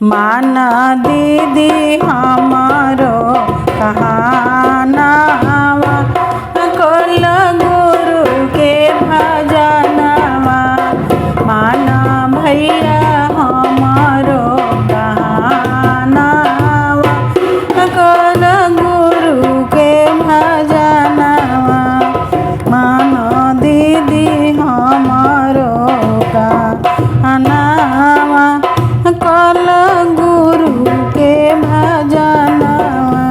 माना दीदी हमारो कहानावा कल गुरु के भजनवा। माना भैया हमारो कहानावा कल गुरु के भजनवा। माना दीदी हमारो कहानावा कल गुरु के भजनवा।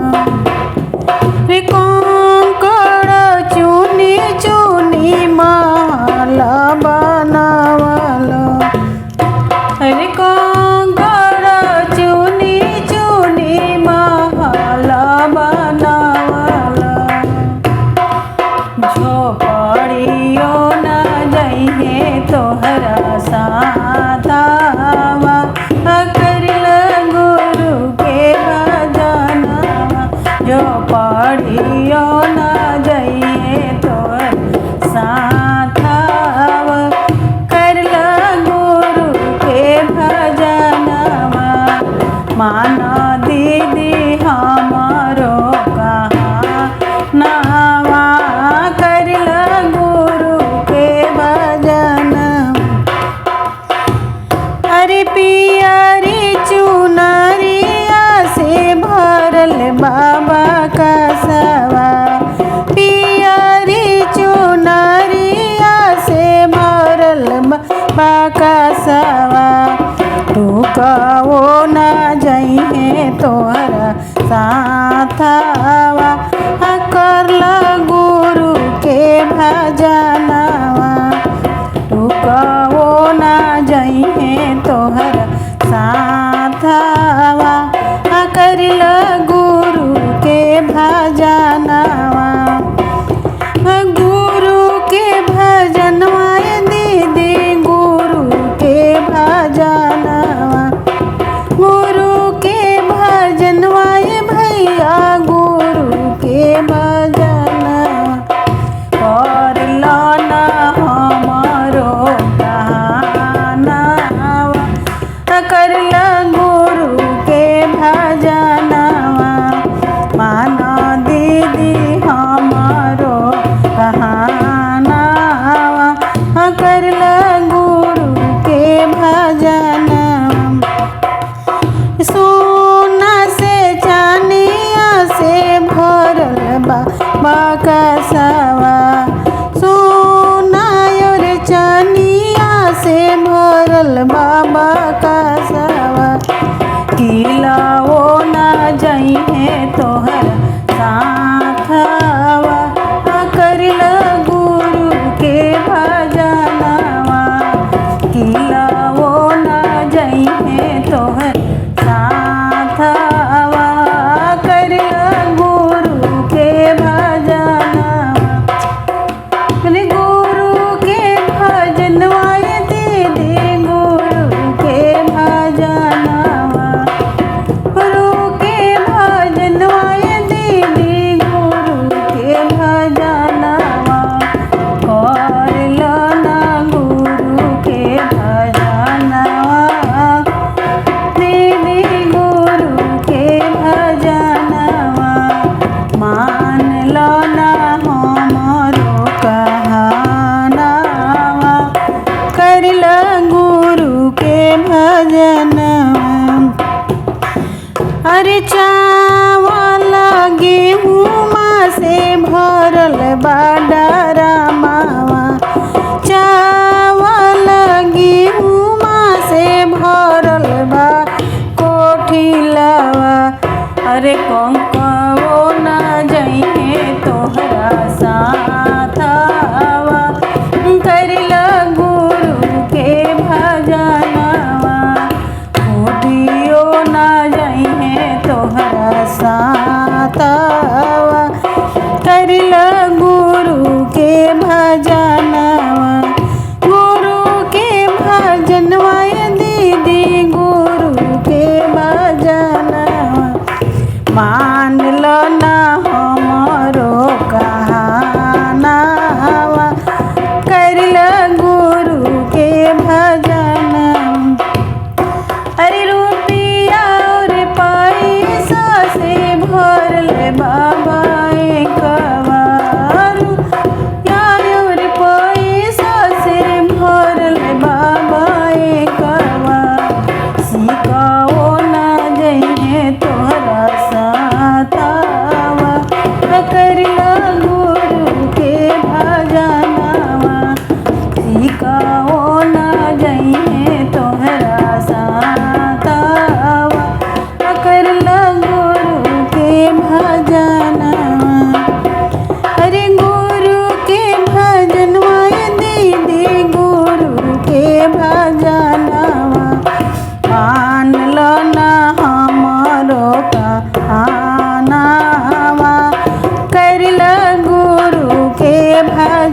रे कंकड़ चुनी चुनी महल बनवल। रे कंकड़ चुनी चुनी महल बनवल। झोपड़ियो न जइहे तोहरा साथवा करल गुरु के भजनवा। झोपड़ियो न जइहे तोहर साथवा करल गुरु के भजनवा। माना दीदी हमारो कहानावा करल गुरु के भजनवा। अरे पियरी चुनरिया से भरल बाबा का सवा। पियरी चुनरिया से भरल बाबा का सवा। टुकवो न जइहे तोहरा साथवा करल गुरु के भजनवा। टुकवो न जइहे तोहरा साथवा करल गुरु के भजनवा। गुरु के भजनवा दीदी गुरु के भजनवा। गुरु के भजनवा भैया गुरु के भजनवा। करल न हमारो कहानावा करल गुरु के भजनवा। माना दीदी हमारो कहानावा करल गुरु के भजनवा। सोना से चानिया से भरल बाबा का सवा। सोना और चानिया से भरल बाबा का सवा। किलाओ न जइहे तोहरा साथवा करल गुरु के भजनवा। किलाओ न जइहे तोहरा साथवा करल गुरु के भजनवा। गुरु के भजनवा दीदी गुरु के भजनवा। गुरु के भजनवा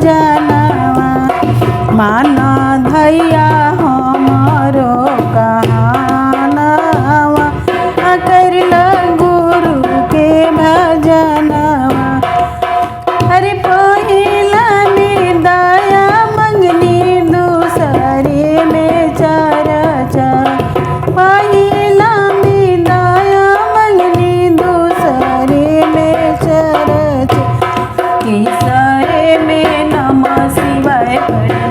भजनवा मान धैया हमरो कहानवा करला गुरु के भजनवा अरे पहिला में दया मंगनी दूसरे में चर्चा पहिला में दया मंगनी दूसरे में चर्चा तीसरे में नमः शिवाय पढ़